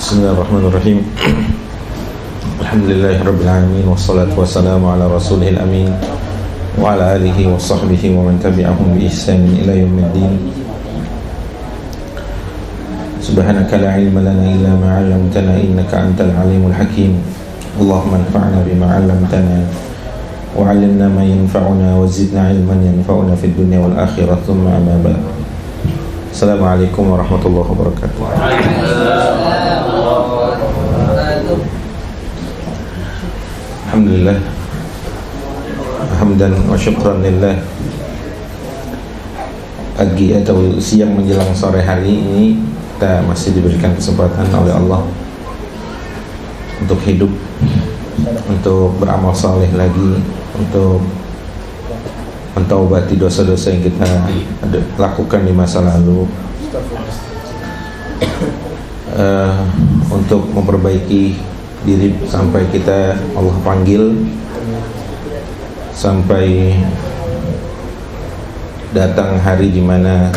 Bismillahirrahmanirrahim. Alhamdulillahirabbil alamin wassalatu wassalamu ala rasulihil amin wa ala alihi wa sahbihi wa man tabi'ahum bi ihsan ila yaumiddin. Subhanaka la ilma lana illa ma 'allamtana innaka antal alimul hakim. Allahumma anfa'na bima 'allamtana wa 'allimna ma yanfa'una wa zidna 'ilman yanfa'una fid dunya wal akhirah. Thumma amma ba'd. Assalamualaikum warahmatullahi wabarakatuh. Alhamdulillah, hamdan wa syukran lillah. Pagi atau siang menjelang sore hari ini kita masih diberikan kesempatan oleh Allah untuk hidup, untuk beramal saleh lagi, untuk mentaubati dosa-dosa yang kita lakukan di masa lalu, untuk memperbaiki diri sampai kita Allah panggil, sampai datang hari di mana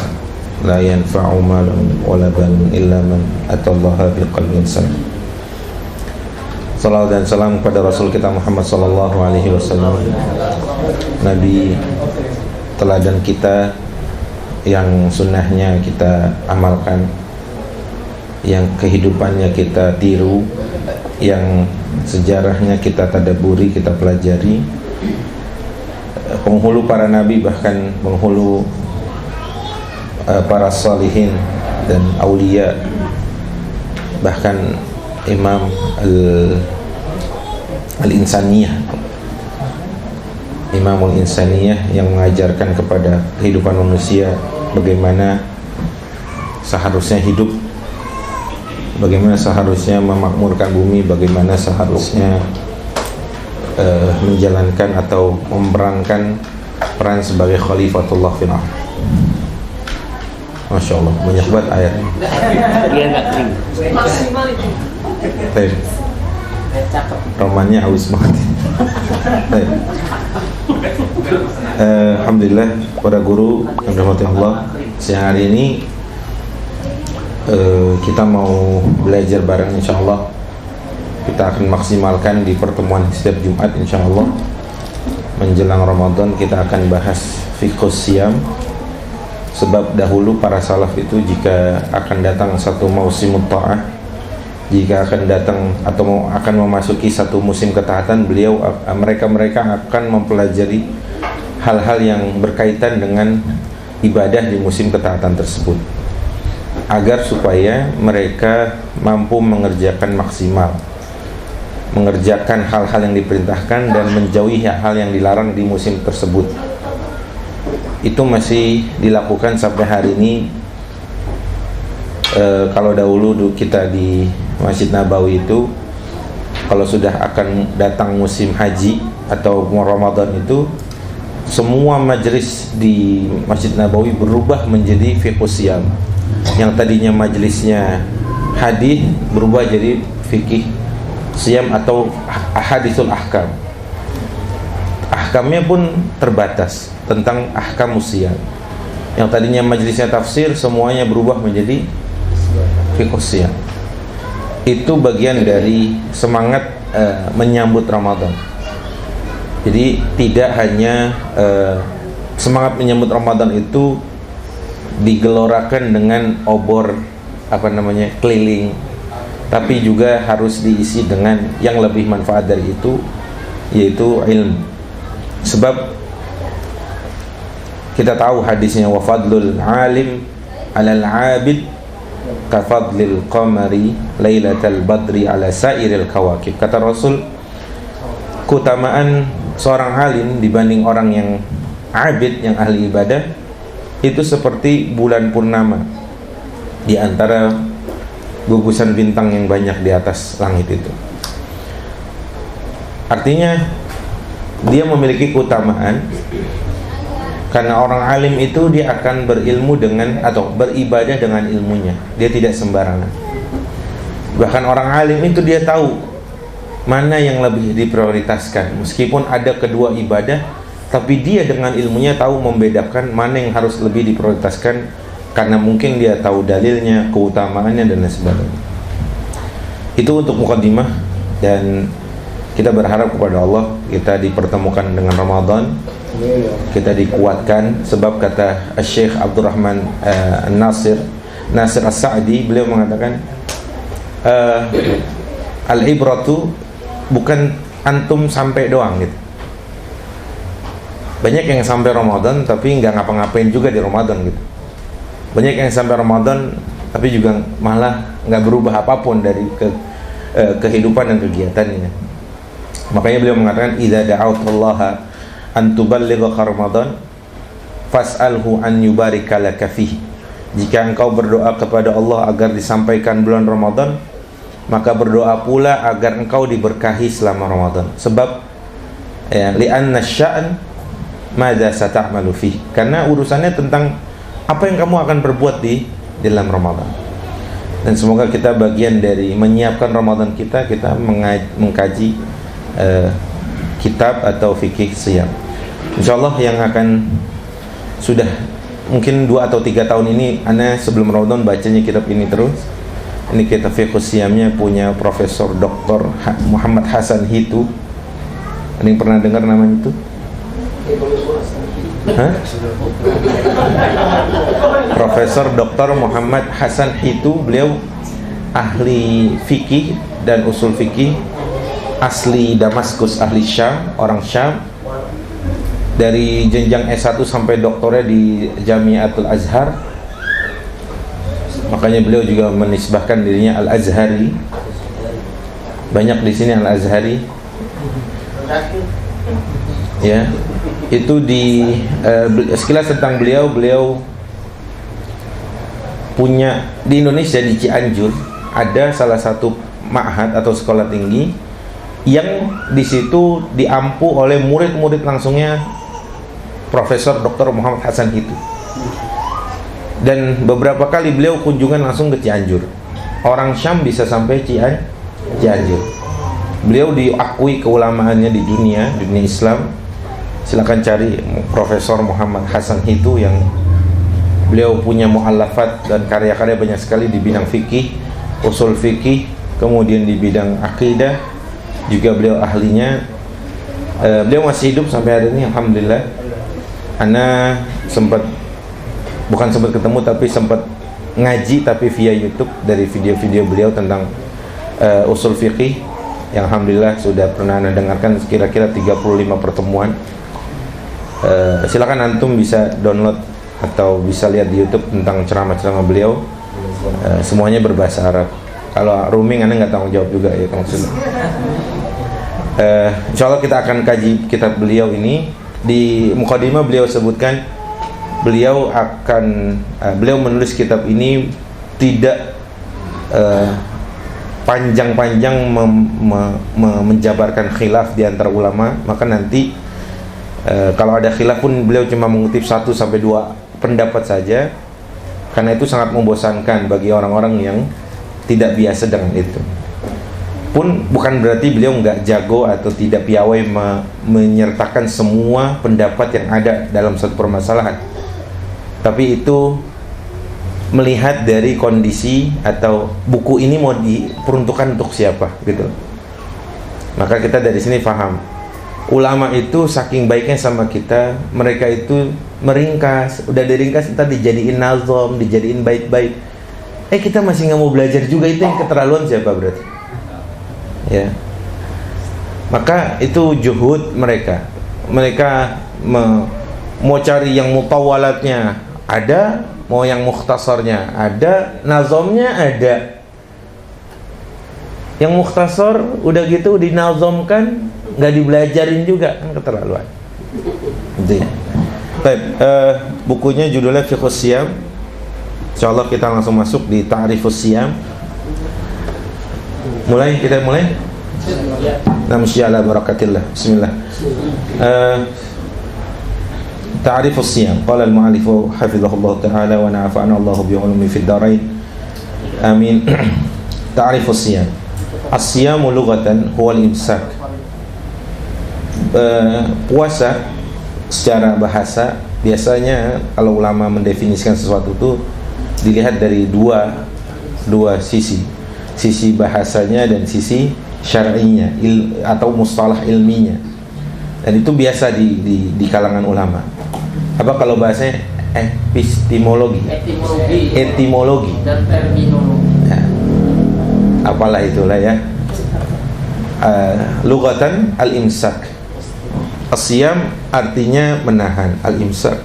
la yanfa'u malun wala banun illa man atallaha biqalbin salim. Salawat dan salam kepada Rasul kita Muhammad sallallahu alaihi wasallam, Nabi teladan kita yang sunnahnya kita amalkan, yang kehidupannya kita tiru, yang sejarahnya kita tadaburi, kita pelajari, penghulu para nabi, bahkan penghulu para salihin dan aulia, bahkan imam al-insaniyah, imamul insaniyah yang mengajarkan kepada kehidupan manusia bagaimana seharusnya hidup, bagaimana seharusnya memakmurkan bumi, bagaimana seharusnya menjalankan atau memerankan peran sebagai khalifatullah fil ardh. Masya Allah, banyak banget ayatnya. Maksimal itu. Baik. Romannya haus banget. Baik. Alhamdulillah, para guru yang dirahmati Allah, siang hari ini kita mau belajar bareng, insyaallah. Kita akan maksimalkan di pertemuan setiap Jumat, insyaallah. Menjelang Ramadan kita akan bahas fiqhus siyam. Sebab dahulu para salaf itu jika akan datang satu musim ta'ah, jika akan datang atau akan memasuki satu musim ketaatan, mereka akan mempelajari hal-hal yang berkaitan dengan ibadah di musim ketaatan tersebut, agar supaya mereka mampu mengerjakan maksimal, mengerjakan hal-hal yang diperintahkan dan menjauhi hal yang dilarang di musim tersebut. Itu masih dilakukan sampai hari ini. Kalau dahulu kita di Masjid Nabawi itu, kalau sudah akan datang musim haji atau Ramadan itu, semua majelis di Masjid Nabawi berubah menjadi fiqhus siyam. Yang tadinya majelisnya hadis berubah jadi fikih siyam atau ahaditsul ahkam. Ahkamnya pun terbatas tentang ahkam siyam. Yang tadinya majelisnya tafsir, semuanya berubah menjadi fiqhus siyam. Itu bagian dari semangat menyambut Ramadan. Jadi tidak hanya semangat menyambut Ramadan itu digelorakan dengan obor keliling, tapi juga harus diisi dengan yang lebih manfaat dari itu, yaitu ilmu. Sebab kita tahu hadisnya, wa fadlul alim alal abid ka fadlil qamari lailatal badri ala sairil kawakib. Kata Rasul, keutamaan seorang alim dibanding orang yang abid, yang ahli ibadah, itu seperti bulan purnama di antara gugusan bintang yang banyak di atas langit itu. Artinya dia memiliki keutamaan karena orang alim itu dia akan berilmu dengan atau beribadah dengan ilmunya. Dia tidak sembarangan. Bahkan orang alim itu dia tahu mana yang lebih diprioritaskan. Meskipun ada kedua ibadah, tapi dia dengan ilmunya tahu membedakan mana yang harus lebih diprioritaskan, karena mungkin dia tahu dalilnya, keutamaannya dan lain sebagainya. Itu untuk mukaddimah, dan kita berharap kepada Allah kita dipertemukan dengan Ramadan, kita dikuatkan, sebab kata Syekh Abdurrahman Nasir As-Sa'di, beliau mengatakan al-ibratu bukan antum sampai doang gitu. Banyak yang sampai Ramadan tapi nggak ngapa-ngapain juga di Ramadan gitu. Banyak yang sampai Ramadan tapi juga malah nggak berubah apapun dari kehidupan dan kegiatannya. Makanya beliau mengatakan idza da'awtallaha an tuballighaka Ramadan fas'alhu an yubarika laka fihi. Jika engkau berdoa kepada Allah agar disampaikan bulan Ramadan, maka berdoa pula agar engkau diberkahi selama Ramadan. Sebab ya, li'anna sya'an madza sata'malu fihi. Karena urusannya tentang apa yang kamu akan berbuat di dalam Ramadan. Dan semoga kita bagian dari menyiapkan Ramadan kita mengkaji kitab atau fikih siyam. Insyaallah yang akan sudah mungkin 2 atau 3 tahun ini ana sebelum Ramadan bacanya kitab ini terus. Ini kitab fikih siyamnya punya Profesor Dr. Muhammad Hasan Hitu. Ada yang pernah dengar namanya itu? Profesor Dr. Muhammad Hasan Hitu, beliau ahli fikih dan usul fikih, asli Damaskus, ahli Syam, orang Syam. Dari jenjang S1 sampai doktornya di Jamiatul Azhar. Makanya beliau juga menisbahkan dirinya Al-Azhari. Banyak di sini Al-Azhari. Ya. Itu di sekilas tentang beliau punya di Indonesia, di Cianjur ada salah satu ma'had atau sekolah tinggi yang di situ diampu oleh murid-murid langsungnya Profesor Dr. Muhammad Hasan Hitu. Dan beberapa kali beliau kunjungan langsung ke Cianjur. Orang Syam bisa sampai Cianjur. Beliau diakui keulamaannya di dunia Islam. Silakan cari Profesor Muhammad Hasan Hitu yang beliau punya mu'allafat dan karya-karya banyak sekali di bidang fikih, usul fikih, kemudian di bidang akidah juga beliau ahlinya. Beliau masih hidup sampai hari ini, alhamdulillah. Ana bukan sempat ketemu tapi sempat ngaji tapi via YouTube dari video-video beliau tentang usul fikih yang alhamdulillah sudah pernah Anda dengarkan kira-kira 35 pertemuan. Silakan antum bisa download atau bisa lihat di YouTube tentang ceramah-ceramah beliau. Semuanya berbahasa Arab. Kalau roaming Anda nggak tanggung jawab juga ya maksudnya. Insyaallah kita akan kaji kitab beliau ini. Di muqaddimah beliau sebutkan beliau menulis kitab ini tidak panjang-panjang menjabarkan khilaf di antara ulama. Maka nanti kalau ada khilaf pun beliau cuma mengutip 1 sampai 2 pendapat saja, karena itu sangat membosankan bagi orang-orang yang tidak biasa dengan itu. Pun bukan berarti beliau nggak jago atau tidak piawai menyertakan semua pendapat yang ada dalam satu permasalahan. Tapi itu melihat dari kondisi atau buku ini mau diperuntukkan untuk siapa gitu. Maka kita dari sini paham, ulama itu saking baiknya sama kita, mereka itu meringkas, udah diringkas kita dijadiin nazom, dijadiin baik-baik. Kita masih nggak mau belajar juga, itu yang keterlaluan siapa berarti? Ya, maka itu juhud mereka mau cari yang mutawalatnya ada, mau yang mukhtasarnya ada, nazomnya ada. Yang mukhtasar udah gitu dinazomkan, nggak dibelajarin juga, kan keterlaluan. Gitu ya. Baik, bukunya judulnya Fiqhus Siyam. Insyaallah kita langsung masuk di Ta'rifus Siyam. Kita mulai. Namsyi ala barakatillah. Bismillah. Ta'rifus Siyam. Qala al-mu'allif hafizahullah ta'ala wa nafa'ana Allah bi 'ulumi fid dharain. Amin. Ta'rifus Siyam. As-siyamu lughatan huwa al-imsak. Puasa secara bahasa biasanya kalau ulama mendefinisikan sesuatu itu dilihat dari dua sisi. sisi bahasanya dan sisi syar'inya atau mustalah ilminya. Dan itu biasa di kalangan ulama. Apa kalau bahasanya epistemologi, etimologi dan terminologi. Ya. Apalah itulah ya. Lugatan al-imsak. As-siyam artinya menahan, al-imsak.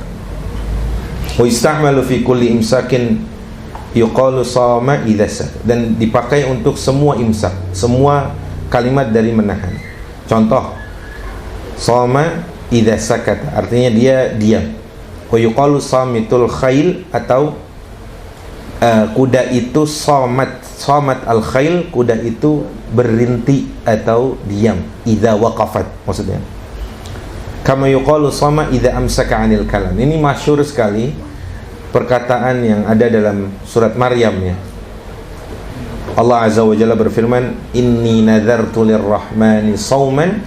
Wa ista'malu fi kulli imsakin yuqalu shama idza sak, dan dipakai untuk semua imsak, semua kalimat dari menahan. Contoh, shama idza sakata, artinya dia diam. Wa yuqalu samitul khail, atau kuda itu samat al khail, kuda itu berhenti atau diam, idza waqafat maksudnya. Kama yuqalu sama idza amsaka 'anil kalam. Ini masyhur sekali perkataan yang ada dalam surat Maryam ya. Allah Azza wa Jalla berfirman, inni nadartu lirrahmani sauman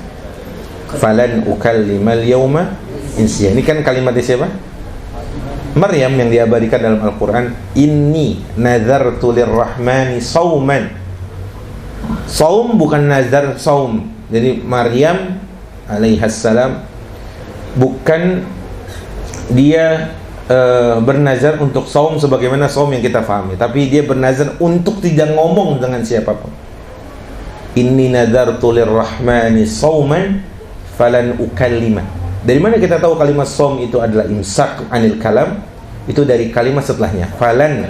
falan ukallimal yawma insiya. Ini kan kalimatnya siapa? Maryam yang diabadikan dalam Al-Quran. Inni nadartu lirrahmani sauman. Saum bukan nazar saum. Jadi Maryam alaihassalam bukan dia bernazar untuk saum sebagaimana saum yang kita pahami, tapi dia bernazar untuk tidak ngomong dengan siapapun. Inni nadartu lirrahmani sauman falan ukallima. Dari mana kita tahu kalimat saum itu adalah imsak anil kalam? Itu dari kalimat setelahnya, falan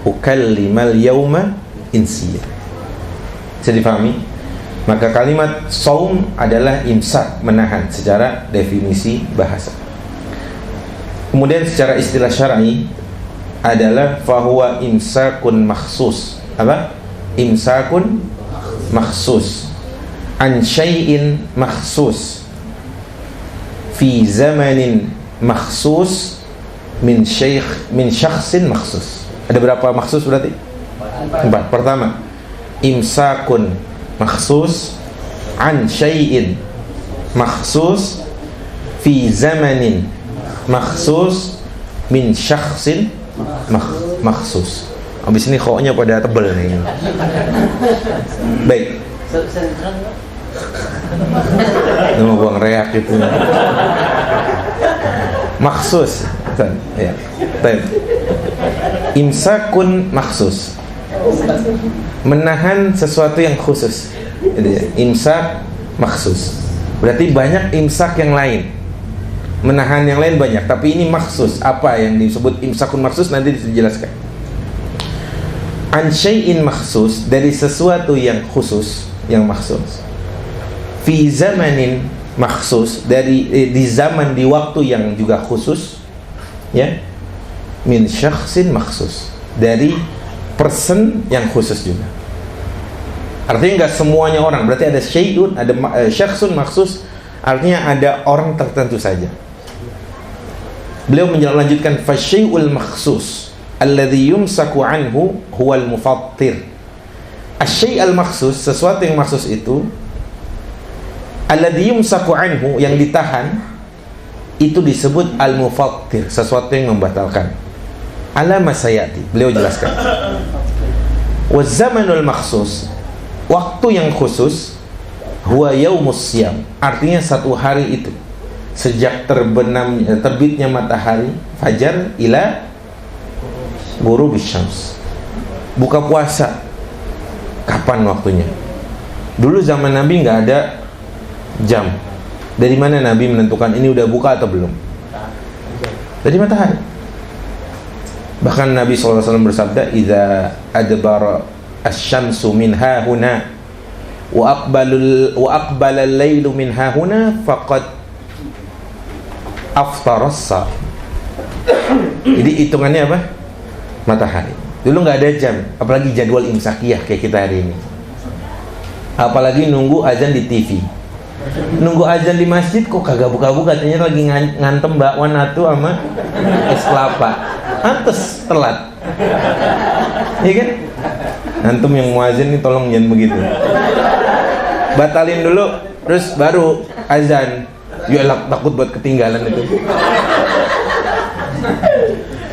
ukallimal yauma insiya. Bisa difahami? Maka kalimat saum adalah imsak, menahan secara definisi bahasa. Kemudian secara istilah syar'i adalah fahuwa imsakun makhsus. Apa? Imsakun makhsus an syai'in makhsus fi zamanin makhsus min syakhsin makhsus. Ada berapa makhsus berarti? 4. Pertama, imsakun makhsus an syai'in makhsus fi zamanin makhsus min syakhsin makhsus. Habis ini kho-nya pada tebel nih. Baik. Ini mau buang reak itu. Makhsus. Ya. Baik. Imsakun makhsus. Menahan sesuatu yang khusus. Jadi imsak makhsus. Berarti banyak imsak yang lain. Menahan yang lain banyak, tapi ini maksus. Apa yang disebut imsakun maksus nanti dijelaskan. An syai'in maksus, dari sesuatu yang khusus, yang maksus. Fi zamanin maksus, dari di zaman, di waktu yang juga khusus, ya. Min syakhsin maksus, dari person yang khusus juga. Artinya nggak semuanya orang. Berarti ada syai'un, ada syakhsun maksus, artinya ada orang tertentu saja. Beliau melanjutkan fasyai'ul makhsus alladhi yumsaku anhu huwal mufattir. Asy-syai'ul makhsus, sesuatu yang makhsus itu, alladhi yumsaku anhu, yang ditahan, itu disebut al-mufattir, sesuatu yang membatalkan. Ala masayati, beliau jelaskan. Wa zamanul makhsus, waktu yang khusus, huwa yaumus siyam, artinya satu hari itu, sejak terbitnya matahari fajar ila ghurubis syams. Buka puasa kapan waktunya? Dulu zaman Nabi nggak ada jam. Dari mana Nabi menentukan ini udah buka atau belum? Dari matahari. Bahkan Nabi SAW bersabda, idza adbara asy-syamsu min hahuna wa aqbala al-lailu min hahuna faqad aftarassa. Jadi hitungannya apa? Matahari. Dulu nggak ada jam, apalagi jadwal imsakiyah kayak kita hari ini. Apalagi nunggu azan di TV. Nunggu azan di masjid kok kagak buka-buka, ternyata lagi ngantem bakwan atu sama es kelapa. Antes telat. Iya kan? Antum yang muazin nih tolong jangan begitu. Batalin dulu, terus baru azan. Ya takut buat ketinggalan itu.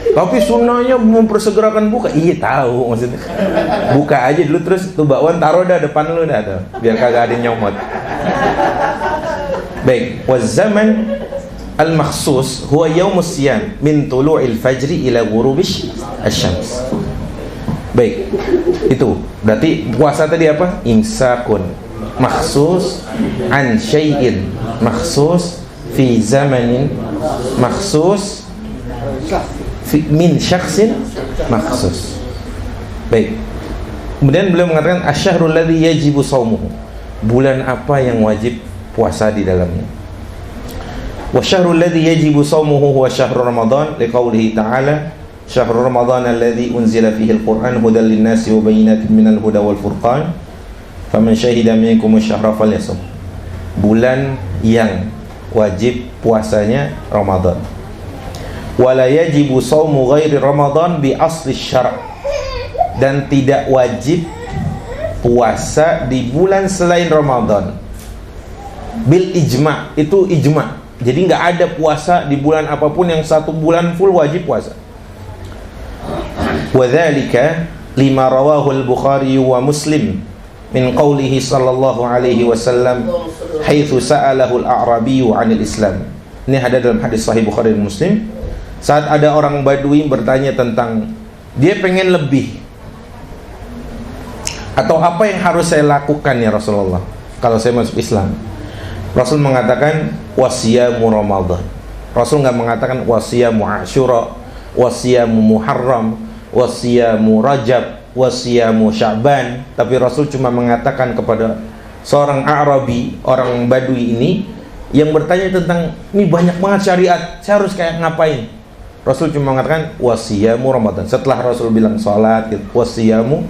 Tapi sunnahnya mempersegerakan buka. Iya tahu maksudnya. Buka aja dulu terus tuh bakwan taruh dah depan lu dah tuh, biar kagak ada nyomot. Baik, wa zaman al-makhsus huwa yaumus siyam min tulu'il fajri ila ghurubish asy-syams. Baik. Itu berarti puasa tadi apa? Imsakun makhsus an syai'in makhsus fi zamanin makhsus min syakhsin makhsus. Baik. Kemudian beliau mengatakan asy-syahrul ladzi yajibu shaumuhu. Bulan apa yang wajib puasa di dalamnya? Wa syahrul ladzi yajibu shaumuhu huwa syahrul ramadan liqaulihi ta'ala syahrul ramadan alladzi unzila fihi al-Qur'an hudan lin-nasi wa bayyinatin minal huda wal furqan faman syahida minkum asy-syahra falyasum. Bulan yang wajib puasanya Ramadan. Wala yajibu shaumu ghairi Ramadan bi asli syara'. Dan tidak wajib puasa di bulan selain Ramadan. Bil ijma', itu ijma'. Jadi nggak ada puasa di bulan apapun yang satu bulan full wajib puasa. Wa dzalika lima rawahu al-Bukhari wa Muslim min qawlihi sallallahu alaihi wasallam haitsu sa'alahu al-a'rabiyyu 'anil Islam. Ini ada dalam hadis sahih Bukhari dan Muslim. Saat ada orang Badui bertanya tentang dia pengen lebih, atau apa yang harus saya lakukan ya Rasulullah kalau saya masuk Islam. Rasul mengatakan wasiyamu Ramadan. Rasul nggak mengatakan wasiyamu Asyura, wasiyamu Muharram, wasiyamu Rajab, wasiyamu Sya'ban. Tapi Rasul cuma mengatakan kepada seorang Arabi, orang Badui ini yang bertanya tentang ini banyak banget syariat, saya harus kayak ngapain? Rasul cuma mengatakan wasiyamu Ramadan. Setelah Rasul bilang salat, wasiyamu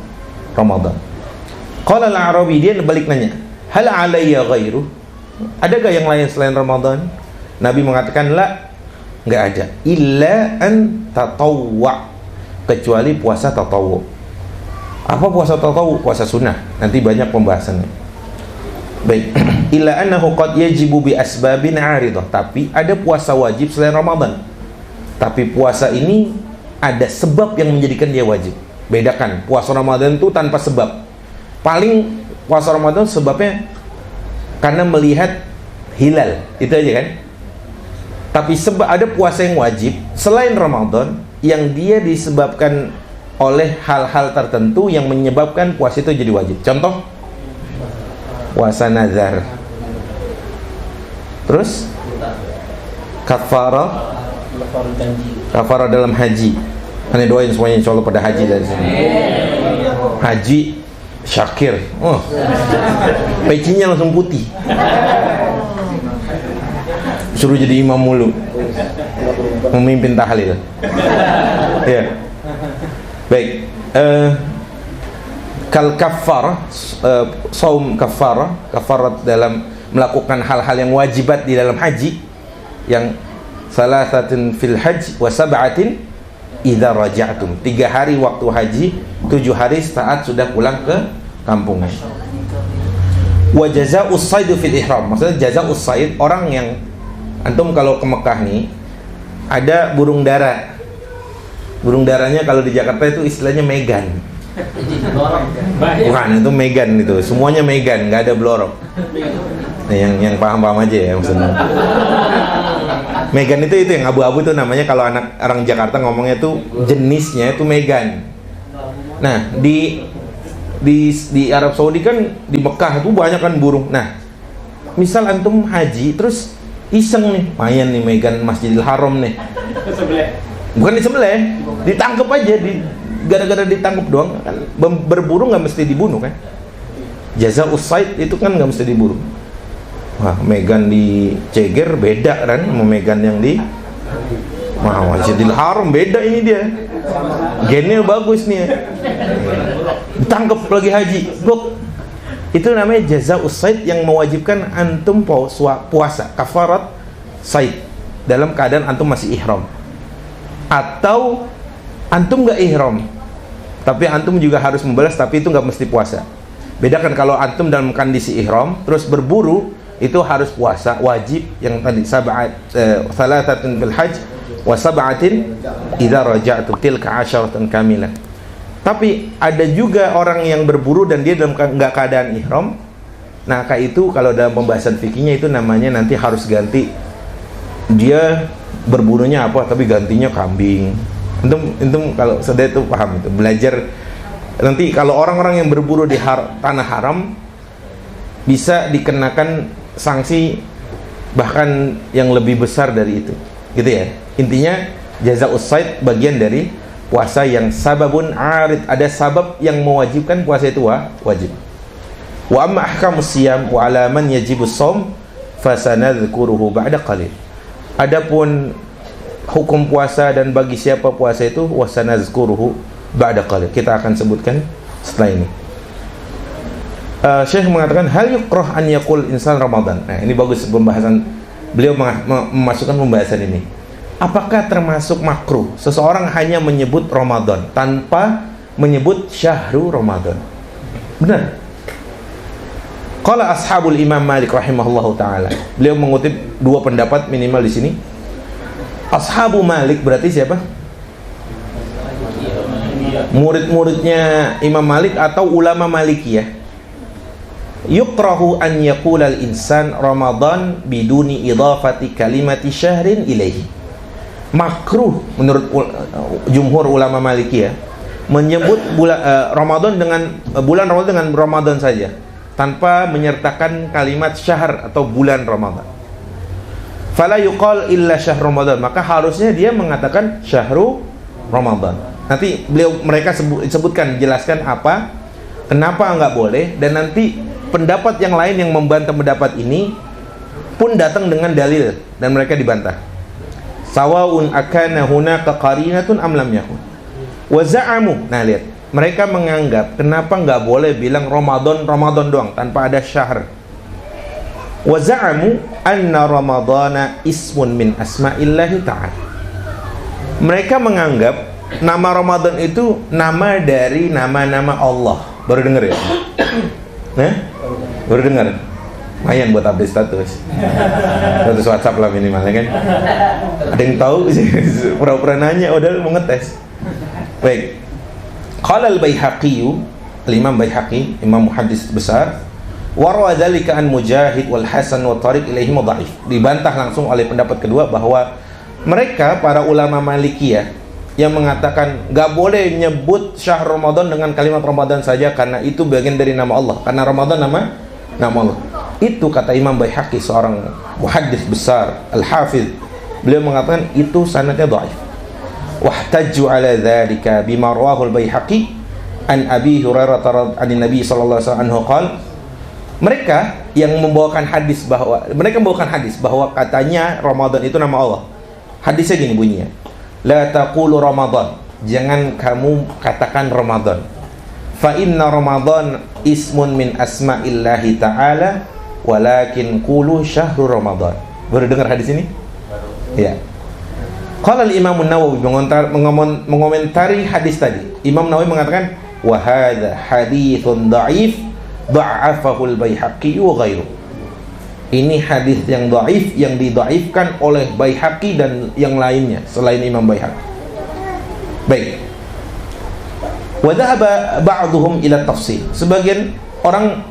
Ramadan. Qala al-Arabi, dia balik nanya, hal alayya ghairu? Adakah yang lain selain Ramadan? Nabi mengatakan la, enggak ada. Illa an tatawwa, kecuali puasa tatawwu. Apa puasa tatawwu? Puasa sunnah. Nanti banyak pembahasannya. Baik. Illa annahu qad yajibu bi asbabin 'aridah. Tapi ada puasa wajib selain Ramadan. Tapi puasa ini ada sebab yang menjadikan dia wajib. Bedakan, puasa Ramadan itu tanpa sebab. Paling puasa Ramadan sebabnya karena melihat hilal, itu aja kan. Tapi sebab ada puasa yang wajib selain Ramadan yang dia disebabkan oleh hal-hal tertentu yang menyebabkan puasa itu jadi wajib. Contoh, puasa nazar. Terus kafarah dalam haji. Ane doain semuanya insyaallah pada haji dari sini. Haji Syakir. Oh. Pecinya langsung putih. Suruh jadi imam mulu. Memimpin tahlil. Ya. Baik. Kal kafar, saum kafarat dalam melakukan hal-hal yang wajibat di dalam haji, yang salasatin fil hajj wa sab'atin idza raja'tum. 3 hari waktu haji, 7 hari saat sudah pulang ke kampungnya. Wa jazaa'us sayd fil ihram. Maksudnya jazaa'us sayd, orang yang antum kalau ke Mekah nih ada burung dara. Burung daranya kalau di Jakarta itu istilahnya megan. Bukan, itu megan itu. Semuanya megan, enggak ada blorok. Nah, yang paham-paham aja ya maksudnya. Megan itu yang abu-abu tuh namanya, kalau anak orang Jakarta ngomongnya tuh jenisnya itu megan. Nah, di Arab Saudi kan, di Mekah itu banyak kan burung. Nah, misal antum haji terus iseng nih, main nih megan Masjidil Haram nih. Bukan disembelih, ditangkap aja, gara-gara ditangkap doang kan. Berburu nggak mesti dibunuh kan. Jazaa'us sayd itu kan nggak mesti diburu. Wah, megan di Ceger beda kan sama megan yang di Masjidil Haram, beda ini dia. Gennya bagus nih ya. Ditangkap lagi haji. Blok. Itu namanya jazaa'us sayd yang mewajibkan antum puasa kafarat sayd dalam keadaan antum masih ihram. Atau antum nggak ihram, tapi antum juga harus membalas, tapi itu nggak mesti puasa. Bedakan kalau antum dalam kondisi ihram terus berburu, itu harus puasa wajib yang tadi salatatun bil hajj Wa sab'atin idza raja'tum tilka 'asyaratun kamilah. Tapi ada juga orang yang berburu dan dia dalam enggak keadaan ihram. Nah, kayak itu kalau dalam pembahasan fikihnya itu namanya nanti harus ganti. Dia berburunya apa tapi gantinya kambing. Entum kalau sudah itu paham itu. Belajar nanti kalau orang-orang yang berburu di tanah haram bisa dikenakan sanksi bahkan yang lebih besar dari itu. Gitu ya. Intinya jazaa'us sayd bagian dari puasa yang sababun arid, ada sabab yang mewajibkan puasa itu wajib. Wa amma ahkamus siyam wa ala man yajibus shaum fasanadhkuruhu ba'da qalil. Adapun hukum puasa dan bagi siapa puasa itu wasanadhkuruhu ba'da qalil, kita akan sebutkan setelah ini. Syekh mengatakan hal yukrah an yaqul insan Ramadan. Nah, ini bagus pembahasan beliau memasukkan pembahasan ini. Apakah termasuk makruh seseorang hanya menyebut Ramadan tanpa menyebut syahrul Ramadan? Benar. Qala ashabul Imam Malik rahimahullahu taala. Beliau mengutip dua pendapat minimal di sini. Ashabu Malik berarti siapa? Murid-muridnya Imam Malik atau ulama Malikiyah. Yukrahu an yaqula al-insan Ramadan biduni idafati kalimati syahrin ilaihi. Makruh menurut jumhur ulama Malikiyah menyebut Ramadan dengan bulan Ramadan dengan Ramadan saja tanpa menyertakan kalimat syahr atau bulan Ramadan. Fala yuqal illa syahr Ramadan, maka harusnya dia mengatakan syahrul Ramadan. Nanti mereka sebutkan, jelaskan apa, kenapa enggak boleh, dan nanti pendapat yang lain yang membantah pendapat ini pun datang dengan dalil dan mereka dibantah. Sawaun akana hunaka qarinatun am lam yakun. Wa za'amu. Nah, lihat. Mereka menganggap kenapa enggak boleh bilang Ramadan doang tanpa ada syahr. Wa za'amu anna Ramadana ismun min asma'illahi ta'ala. Mereka menganggap nama Ramadan itu nama dari nama-nama Allah. Baru dengar ya? Nah? Baru dengar? Lumayan buat update status WhatsApp lah minimal, ya kan? Ada yang tahu sih, pura-pura nanya, udah mau ngetes. Baik. Qala al-Baihaqi, al-Imam Baihaqi, imam muhaddits besar, wa rawa dzalika an Mujahid wal Hasan wa tariq ilaihi dhaif. Dibantah langsung oleh pendapat kedua bahwa mereka para ulama Malikiyah yang mengatakan enggak boleh nyebut syahr Ramadan dengan kalimat Ramadan saja karena itu bagian dari nama Allah. Karena Ramadan nama Allah. Itu kata Imam Baihaqi, seorang muhaddits besar, al-Hafiz. Beliau mengatakan itu sanadnya dhaif. Wahtajju ala dzalika bima rawahu al-Baihaqi an Abi Hurairah an Nabi sallallahu alaihi wasallam qala. Mereka yang membawakan hadis bahwa katanya Ramadan itu nama Allah. Hadisnya gini bunyinya. La taqulu Ramadan. Jangan kamu katakan Ramadan. Fa inna Ramadan ismun min asma'illahi ta'ala walakin qulu syahru Ramadan. Baru dengar hadis ini? Ya. Qala al-Imam an-Nawawi mengomentari hadis tadi. Imam Nawawi mengatakan wa hadza haditsun dha'if dha'afahu al-Baihaqi wa ghairuhu. Ini hadis yang dhaif yang didhaifkan oleh Baihaqi dan yang lainnya selain Imam Baihaqi. Baik. Wa dhahaba ba'dhum ila tafsil. Sebagian orang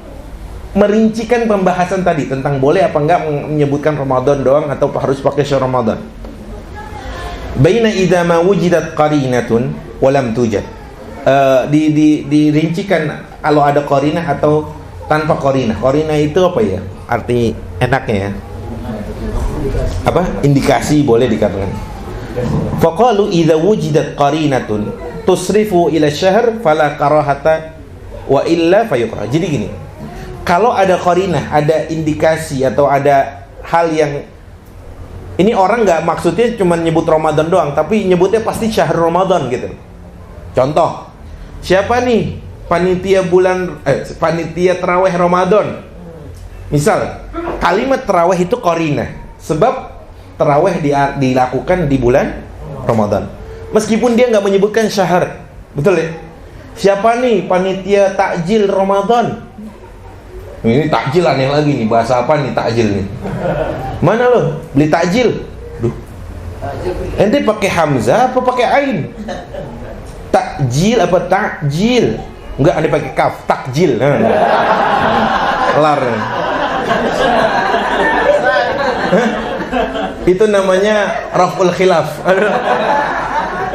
merincikan pembahasan tadi tentang boleh apa enggak menyebutkan Ramadan doang atau harus pakai syahr Ramadan. Baina idza ma wujidat qarinatun wa lam tujad. Dirincikan kalau ada qarinah atau tanpa qarinah. Qarinah itu apa ya? Arti enaknya ya. Apa? Indikasi boleh dikatakan. Faqalu idza wujidat qarinatun tusrifu ila syahr fala karahata wa illa fayukrah. Jadi gini. Kalau ada qarinah, ada indikasi atau ada hal yang ini orang nggak maksudnya cuma nyebut Ramadan doang, tapi nyebutnya pasti syahr Ramadan gitu. Contoh, siapa nih panitia tarawih Ramadan? Misal, kalimat tarawih itu qarinah, sebab tarawih dilakukan di bulan Ramadan. Meskipun dia nggak menyebutkan syahr, betul ya? Siapa nih panitia takjil Ramadan? Ini takjil aneh lagi nih, bahasa apa nih takjil nih? Mana lo beli takjil? Duh, Ente pakai hamzah apa pakai ain? Takjil apa takjil? Enggak, ente pakai kaf, takjil. Kelar. Itu namanya raf'ul khilaf.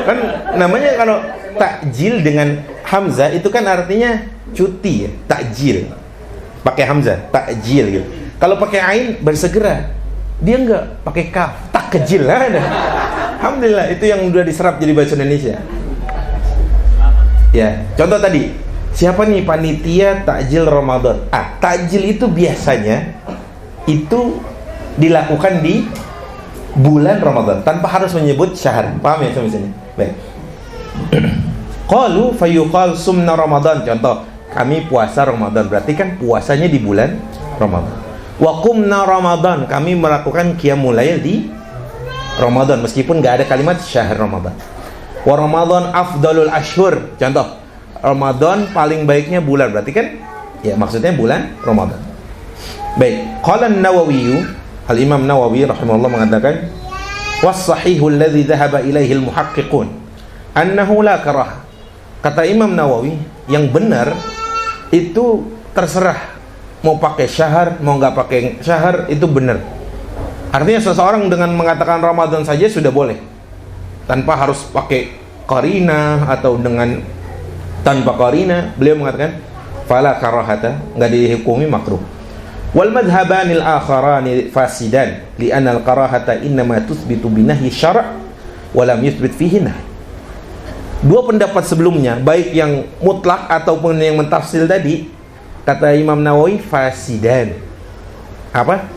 Kan namanya kalau takjil dengan hamzah itu kan artinya cuti ya, takjil. Pakai hamzah, takjil gitu. Kalau pakai ain bersegera. Dia enggak pakai kaf, takjil. Alhamdulillah, itu yang udah diserap jadi bahasa Indonesia. Ya, contoh tadi, siapa nih panitia takjil Ramadan? Takjil itu biasanya itu dilakukan di bulan Ramadan tanpa harus menyebut syahr. Paham ya misalnya? Baik. Qalu fayuqal sumna Ramadan. Contoh, kami puasa Ramadan, berarti kan puasanya di bulan Ramadan. Wa qumna Ramadan, kami melakukan qiyamul lail di Ramadan meskipun enggak ada kalimat syahr Ramadan. Wa Ramadan afdalul ashhur. Contoh, Ramadan paling baiknya bulan, berarti kan ya maksudnya bulan Ramadan. Baik, qala an-Nawawi, Al-Imam Nawawi rahimahullah mengatakan, was-sahihu alladhi dhahaba ilaihi al-muhaqqiqun annahu la karah. Kata Imam Nawawi, yang benar itu terserah mau pakai syahr, mau nggak pakai syahr, itu benar. Artinya seseorang dengan mengatakan Ramadan saja sudah boleh, tanpa harus pakai qarina atau dengan tanpa qarina. Beliau mengatakan fala karahata, nggak dihukumi makruh. Wal madhhabanil akharani fasidan li'anna al-karahata innama tuthbitu binahyi syara' wa lam yuthbit fihi nahy. Dua pendapat sebelumnya, baik yang mutlak ataupun yang mentafsil tadi, kata Imam Nawawi fasidan. Apa?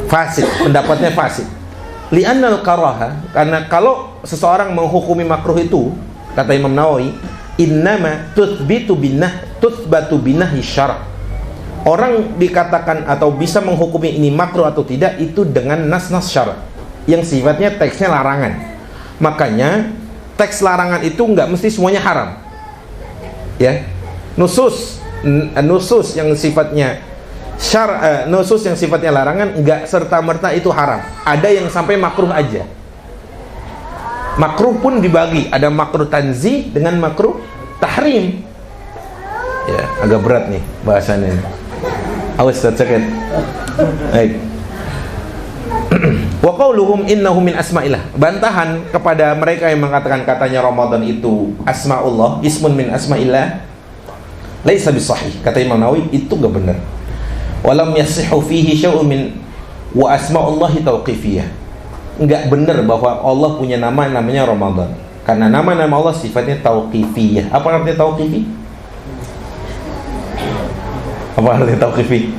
Fasid, pendapatnya fasid. Li'anna al-karaha, karena kalau seseorang menghukumi makruh itu, kata Imam Nawawi, innama tuthbatu binahyi syara'. Orang dikatakan atau bisa menghukumi ini makruh atau tidak itu dengan nas-nas syara' yang sifatnya teksnya larangan. Makanya teks larangan itu enggak mesti semuanya haram. Ya. Nusus yang sifatnya nusus yang sifatnya larangan enggak serta-merta itu haram. Ada yang sampai makruh aja. Makruh pun dibagi, ada makruh tanzih dengan makruh tahrim. Ya, agak berat nih bahasannya. Awas tercekit. Baik. Wa qauluhum innahu min asma'illah. Bantahan kepada mereka yang mengatakan katanya Ramadan itu asma'ullah, ismun min asma'illah, laisa bisahih. Kata Imam Nawawi, itu enggak benar. Walam yasihhu fihi syai'un min wa asma'ullahi tauqifiyah. Enggak benar bahwa Allah punya nama namanya Ramadan. Karena nama-nama Allah sifatnya tauqifiyah. Apa artinya tauqifi? Apa artinya tauqifi?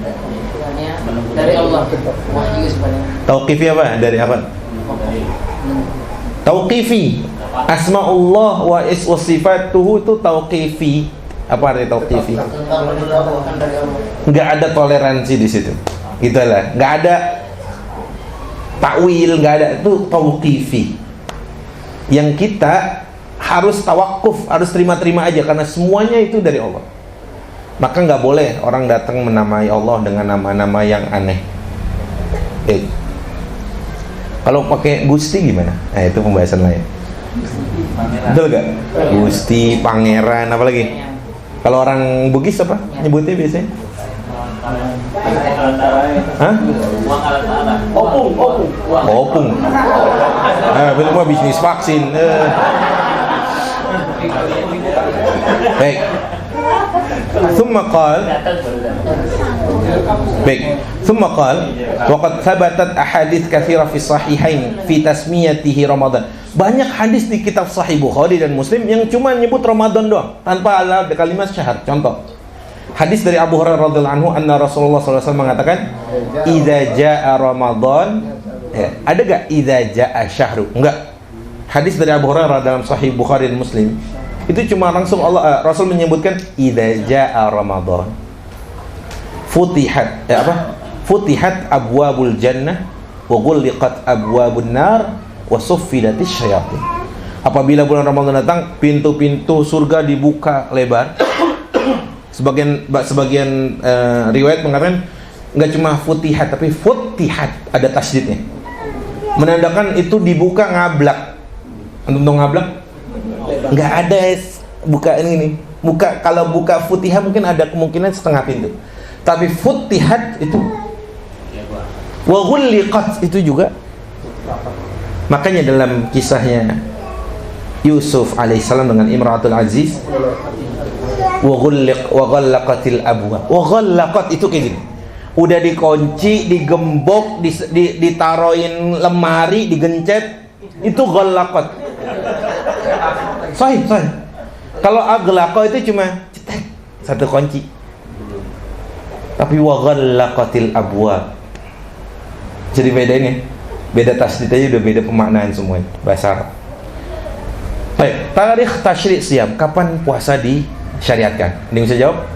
Dari Allah, wahyu sebenarnya. Tauqifi apa? Dari apa? Tauqifi. Asmaullah wa sifatuhu itu tauqifi. Apa artinya tauqifi? Enggak ada toleransi di situ. Itulah, enggak ada takwil, enggak ada, itu tauqifi. Yang kita harus tawakuf, harus terima-terima aja karena semuanya itu dari Allah. Maka nggak boleh orang datang menamai Allah dengan nama-nama yang aneh. Kalau pakai Gusti gimana? Nah, itu pembahasan lain. Betul gak? Gusti, Pangeran, apa lagi? Kalau orang Bugis apa nyebutnya biasanya? Hah? Opung. Betul mah bisnis vaksin. Baik. ثم قال وقد ثبتت أحاديث كثيرة في الصحيحين في تسميته رمضان. Banyak hadis di kitab Sahih Bukhari dan Muslim yang cuma nyebut Ramadan doang tanpa ada kalimat syahr. Contoh, hadis dari Abu Hurairah radhiyallahu anhu, anna Rasulullah SAW mengatakan, "Idza jaa Ramadan." Ya, ada enggak idza jaa syahru? Enggak. Hadis dari Abu Hurairah dalam Sahih Bukhari dan Muslim itu cuma langsung Rasul menyebutkan idza jaa Ramadan. Futihat Futihat abwabul jannah wa ghulliqat abwabun nar wa suffidatis syayatin. Apabila bulan Ramadan datang, pintu-pintu surga dibuka lebar. Sebagian riwayat mengatakan enggak cuma futihat tapi futihat, ada tasydidnya. menandakan itu dibuka ngablak. Antum tahu ngablak? Nggak ada buka ini. Buka, kalau buka futihah mungkin ada kemungkinan setengah pintu. Tapi futihat itu wa ghulliqat itu juga. Makanya dalam kisahnya Yusuf alaihissalam dengan Imratul Aziz, wa ghallaqatil abwab. Wa ghallaqat itu kayak gini. Udah dikunci, digembok, ditaruhin lemari, digencet, itu ghallaqat. Sahih. Kalau aghlaqa itu cuma cetek satu kunci. Tapi wa ghallaqatil abwab. Jadi bedanya, beda tasdid aja udah beda pemaknaan semua bahasa Arab. Baik, tarikh tasyri' siyam, kapan puasa disyariatkan? Ini bisa jawab?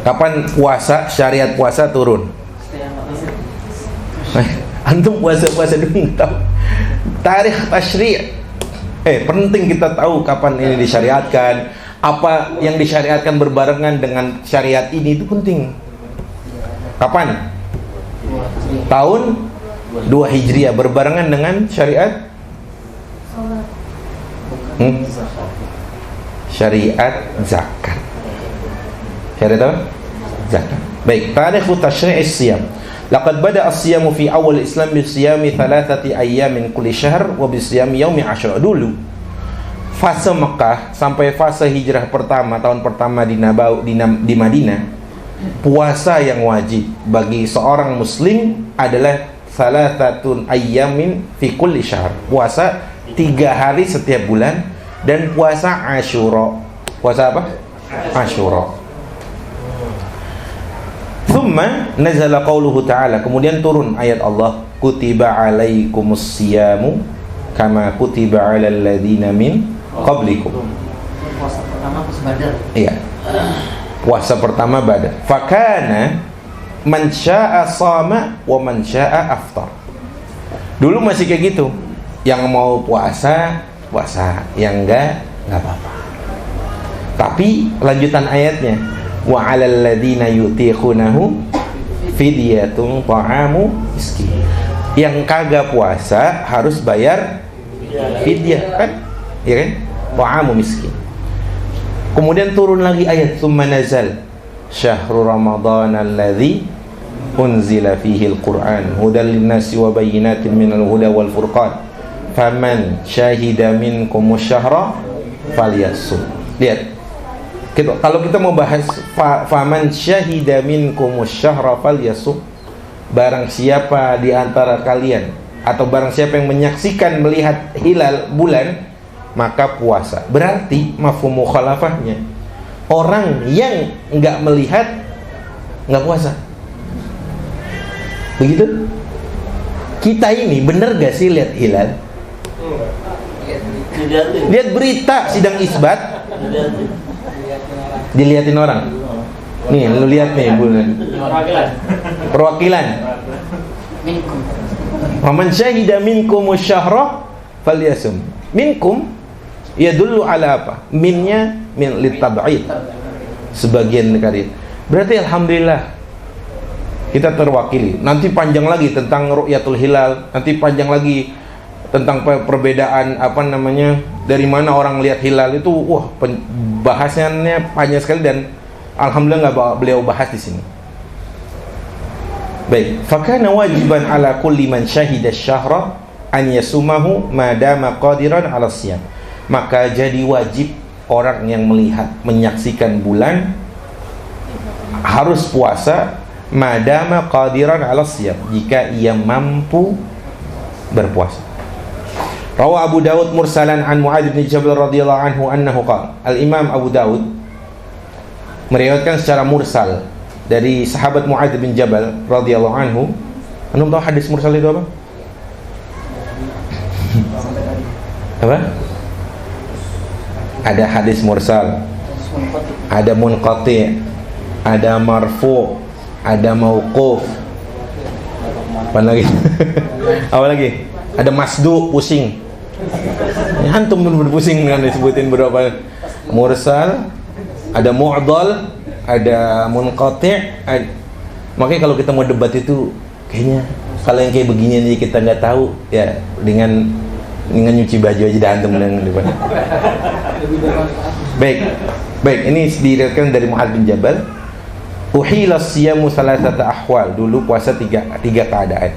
Kapan puasa, syariat puasa turun? Antum puasa dulu tahu. Tarikh tasyri'. Penting kita tahu kapan ini disyariatkan. Apa yang disyariatkan berbarengan dengan syariat ini itu penting. Kapan? Tahun 2 Hijriah berbarengan dengan syariat syariat zakat. Syariat apa? Zakat. Baik, tarikh tasyri' as-siyam. Laqad bada'a as-siyamu fi awal Islam bi siyami 3 ayyam min kulli syahr wa bi siyami yaumi Asyura. Dulu fase Mekah sampai fase hijrah pertama, tahun pertama di Madinah, puasa yang wajib bagi seorang muslim adalah 3 ayyamin fi kulli syahr. Puasa 3 hari setiap bulan dan puasa Asyura. Puasa apa? Asyura. Thumma nazala qauluhu ta'ala, kemudian turun ayat Allah, kutiba alaikumus siyamu kama kutiba alal ladzina min qablikum. Puasa pertama puasa Badar. Iya. Puasa pertama Badar. Fakana man syaa'a shama wa man syaa'a aftar. Dulu masih kayak gitu. Yang mau puasa, yang enggak apa-apa. Tapi lanjutan ayatnya, wa 'alal ladzina yutiqunahu fidyatun ta'amu miskin. Yang kagak puasa harus bayar fidyah, kan? Ya kan? Ta'amu miskin. Kemudian turun lagi ayat tsumma nazal syahrul ramadhan alladzi unzila fihi al-Qur'an hudal lin-nasi wa bayyinatin minal huda wal furqan faman syahida minkumus syahra falyasum. Lihat. Kalau kita mau bahas faman syahida minkumus syahra falyasum, barang siapa di antara kalian atau barang siapa yang menyaksikan melihat hilal bulan maka puasa. Berarti mafhum mukhalafahnya, orang yang enggak melihat enggak puasa. Begitu? Kita ini bener gak sih lihat hilal? Lihat berita sidang isbat, dilihatin orang. Nih, lu lihat nih bulan. Perwakilan. Minkum. Faman syahida minkum syahra falyasum. Minkum yadullu ala apa? Minnya min litab'id. Sebagian kali. Berarti alhamdulillah kita terwakili. Nanti panjang lagi tentang ru'yatul hilal, nanti panjang lagi tentang perbedaan dari mana orang lihat hilal itu. Wah, bahasannya panjang sekali dan alhamdulillah nggak beliau bahas di sini. Baik, fakana wajiban ala kulli man syahida syahra an yasumahu madama qadiran ala siyam. Maka jadi wajib orang yang melihat, menyaksikan bulan harus puasa madama qadiran ala siyam, jika ia mampu berpuasa. Rawa Abu Dawud mursalan an Mu'adz bin Jabal radhiyallahu anhu annahu qala. Al-Imam Abu Dawud meriwayatkan secara mursal dari sahabat Mu'adz bin Jabal radhiyallahu anhu. Antum tahu hadis mursal itu apa? Apa? Ada hadis mursal, ada munqati', ada marfu', ada mauquf. Apa lagi? Apa lagi? Ada masdu, pusing. Ya, antum berpusing dengan disebutin berapa mursal, ada mu'dal, ada munqati'. Makanya kalau kita mau debat itu kayaknya kalau yang kayak begini aja kita nggak tahu, ya dengan nyuci baju aja dah antum dengan depan. Baik, ini diriwayatkan dari Mu'adz bin Jabal. Uhila siyamu salasata ahwal, dulu puasa tiga keadaan.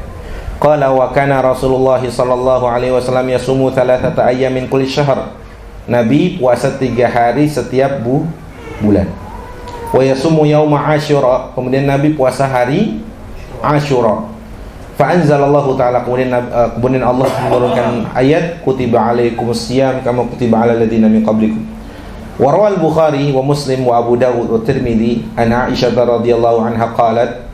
Qala wa kana Rasulullah sallallahu alaihi wasallam yasumu salasata ayyamin kulli syahr. Nabi puasa 3 hari setiap bulan. Wa yasumu yauma Asyura, kemudian Nabi puasa hari Asyura. Fa anzalallahu ta'ala, kemudian Allah menurunkan ayat kutiba alaikumus siyam kama kutiba alal ladzina min qablikum. Wa rawal Bukhari wa Muslim wa Abu Dawud wa Tirmidzi an Aisyah radhiyallahu anha qalat,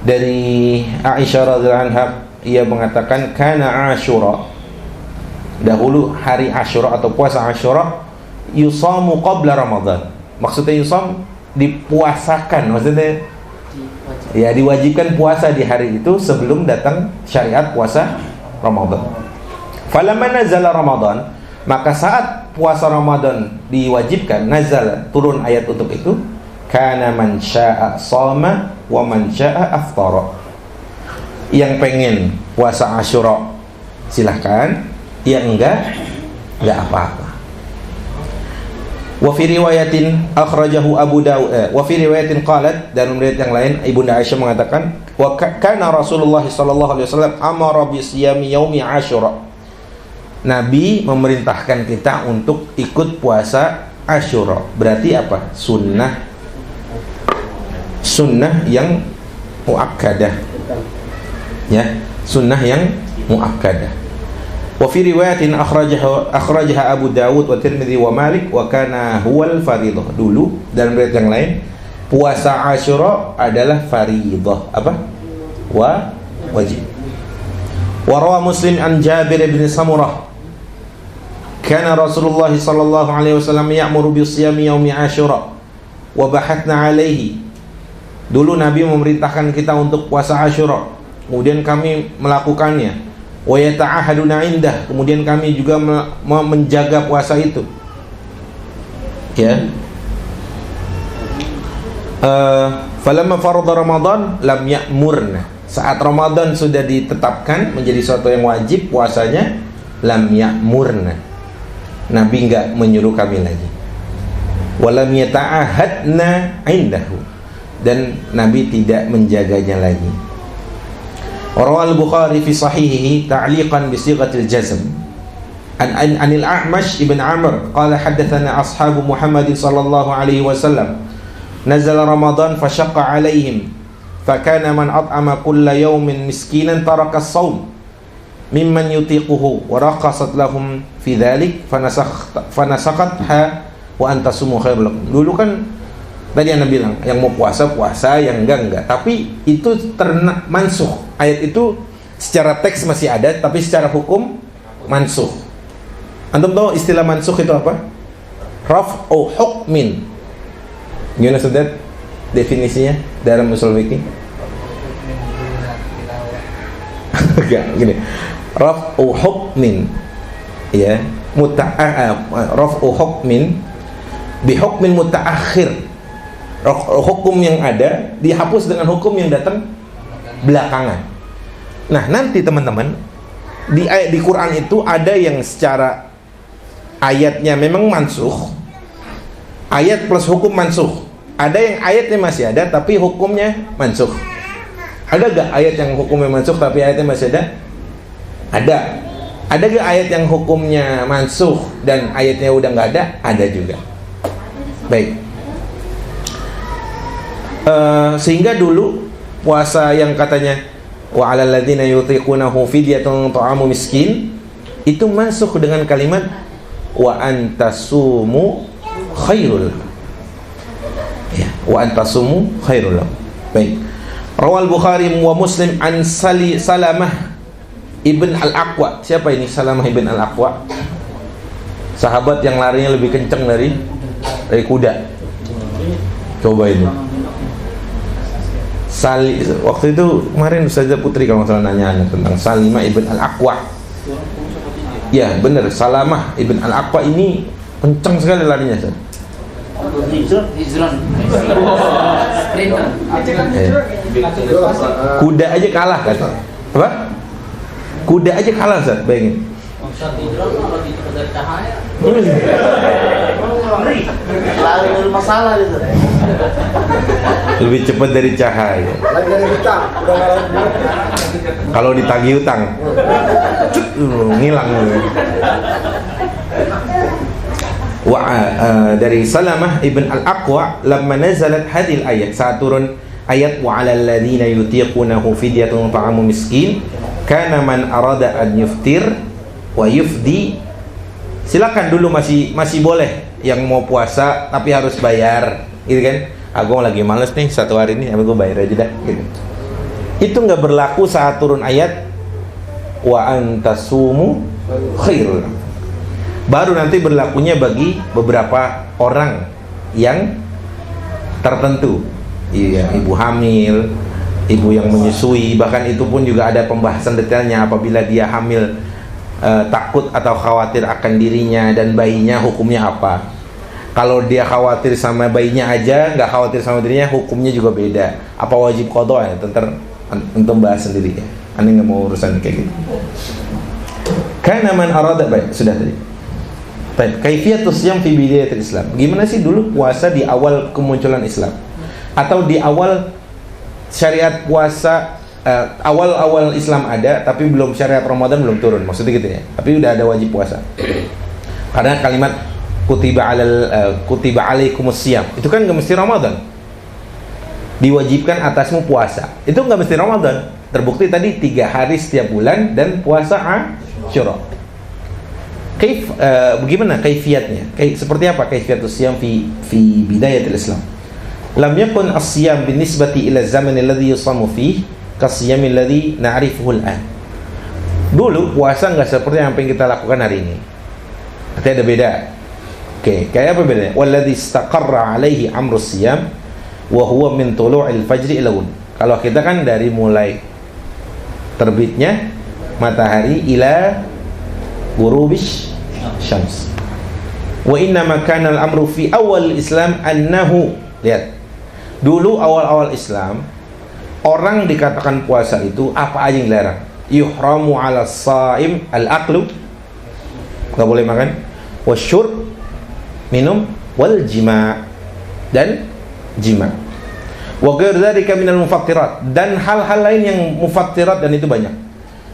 dari Aisyah radhiyallahu anha ia mengatakan kana Asyura, dahulu hari Asyura atau puasa Asyura yusamu qabla Ramadan. Maksudnya yusam dipuasakan, maksudnya ya diwajibkan puasa di hari itu sebelum datang syariat puasa Ramadan. Falamma nazala Ramadan, maka saat puasa Ramadan diwajibkan, nazala, turun ayat untuk itu, kana man syaa shoma wa man syaa aftara. Yang pengen puasa Asyura silahkan, yang enggak apa-apa. Wa fi riwayatin akhrajahu Abu Dawud wa fi riwayatin qalat, dan riwayat yang lain Ibunda Aisyah mengatakan wa kana Rasulullah sallallahu alaihi wasallam amara bi siyami yaumi Asyura. Nabi memerintahkan kita untuk ikut puasa Asyura. Berarti apa? Sunnah yang muakkadah. Ya, sunnah yang muakkadah. Wa fi riwayatin akhrajaha Abu Dawud wa Tirmidzi wa Malik wa kana huwal fardhah. Dulu dalam riwayat yang lain puasa Asyura adalah fardhah, apa? Wajib. Wa rawa Muslim an Jabir bin Samurah, kana Rasulullah sallallahu alaihi wasallam ya'muru bi siyami yaumi Asyura wa bahatna alaihi. Dulu Nabi memerintahkan kita untuk puasa Asyura, kemudian kami melakukannya. Wa yata'ahaduna indah, kemudian kami juga menjaga puasa itu. Ya. Falamma farada Ramadan lam ya'murna. Saat Ramadan sudah ditetapkan menjadi suatu yang wajib puasanya, lam ya'murna. Nabi enggak menyuruh kami lagi. Walam yata'ahadna indahu, dan Nabi tidak menjaganya lagi. Rawal Bukhari fi sahihihi ta'liqan bi sighatil jazm anil A'mash ibn Amr qala haddatsana ashabu Muhammad sallallahu alaihi wasallam nazala Ramadan fashaqqa alaihim fakana man at'ama kulla yawmin miskinan taraka as-shaum mimman yutiquhu wa raqasat lahum fi dhalik fanasakhatha wa antasumu khairul lakum. Dulu kan tadi Anda bilang yang mau puasa, yang enggak. Tapi itu mansuh. Ayat itu secara teks masih ada, tapi secara hukum mansuh. Antum tahu istilah mansuh itu apa? Raf'u hukmin. Gimana Ustaz definisinya dalam usul fikih? Enggak, gini. Raf'u hukmin, ya, raf'u hukmin bi hukmin mutaakhir. Hukum yang ada dihapus dengan hukum yang datang belakangan. Nah, nanti teman-teman di Quran itu ada yang secara ayatnya memang mansuh, ayat plus hukum mansuh. Ada yang ayatnya masih ada tapi hukumnya mansuh. Ada gak ayat yang hukumnya mansuh tapi ayatnya masih ada? Ada. Ada gak ayat yang hukumnya mansuh dan ayatnya udah gak ada? Ada juga. Baik. Sehingga dulu puasa yang katanya wa 'alal ladzina yutiqunahu fidyatun ta'amu miskin itu masuk dengan kalimat wa antasumu khairul. Ya, wa antasumu khairul. Baik. Rawal Bukhari wa Muslim an Salamah ibn al-Aqwa. Siapa ini Salamah ibn al-Aqwa? Sahabat yang larinya lebih kencang dari kuda. Coba ini. Waktu itu kemarin Ustazah Putri kalau salah nanya tentang Salimah ibn al-Aqwa. Ya benar, Salamah ibn al-Aqwa ini kencang sekali larinya. Printer. Kuda aja kalah kan? Apa? Kuda aja kalah, Ustaz, bayangin. Satu drone kalau dikejar cahaya. Lari dari masalah gitu. Lebih cepat dari cahaya. Lagi dari hutang, udah ngalahin duit. Kalau ditagih utang, cut, ngilang. Dari Salamah ibn al-Aqwa, lamma nazalat hadil ayat, saat turun ayat wa 'alal ladzina yutiqunahu fidyatun ta'amu miskin, kana man arada an yuftir wa yufdi. Silakan dulu masih boleh yang mau puasa tapi harus bayar, gitu kan? Aku lagi males nih satu hari ini, gue bayar aja dah, gitu. Itu nggak berlaku saat turun ayat wa antasumu khairul. Baru nanti berlakunya bagi beberapa orang yang tertentu. Iya, ibu hamil, ibu yang menyusui, bahkan itu pun juga ada pembahasan detailnya. Apabila dia hamil takut atau khawatir akan dirinya dan bayinya, hukumnya apa. Kalau dia khawatir sama bayinya aja, nggak khawatir sama dirinya, hukumnya juga beda. Apa wajib qadha ya? Untuk bahas sendiri ya. Anda nggak mau urusan kayak gitu. Karena man arada, baik, sudah tadi. Baik, kaifiyatus siyam fi bidayatil Islam. Gimana sih dulu puasa di awal kemunculan Islam? Atau di awal syariat puasa, awal-awal Islam ada tapi belum syariat Ramadan belum turun. Maksudnya gitu ya. Tapi udah ada wajib puasa. Karena kalimat kutiba alaikumus siyam itu kan nggak mesti Ramadan. Diwajibkan atasmu puasa. Itu nggak mesti Ramadan. Terbukti tadi 3 hari setiap bulan dan puasa Asyura. Bagaimana kaifiyatnya? Seperti apa kaifiyatus siyam fi bidayatil Islam? Lam yakun as-siyam binisbati ila zaman alladhi yusamu fihi kasiyami alladhi na'rifuhu al-an. Dulu puasa enggak seperti yang kita lakukan hari ini. Artinya ada beda. Oke, kayak apa bedanya? Walladhi istaqarra alaihi amru siyam wa huwa min tulu'il fajri ila ghurub. Kalau kita kan dari mulai terbitnya matahari ila ghurubish syams. Wa inna ma kana al-amru fi awal Islam annahu, lihat. Dulu awal-awal Islam orang dikatakan puasa itu apa aja yang dilarang? Yuhramu 'ala shaim al-aqlu, enggak boleh makan, wasyurb, minum, wal jima', dan jima'. Wa ghairu dzalika minal mufattirat, dan hal-hal lain yang mufattirat, dan itu banyak.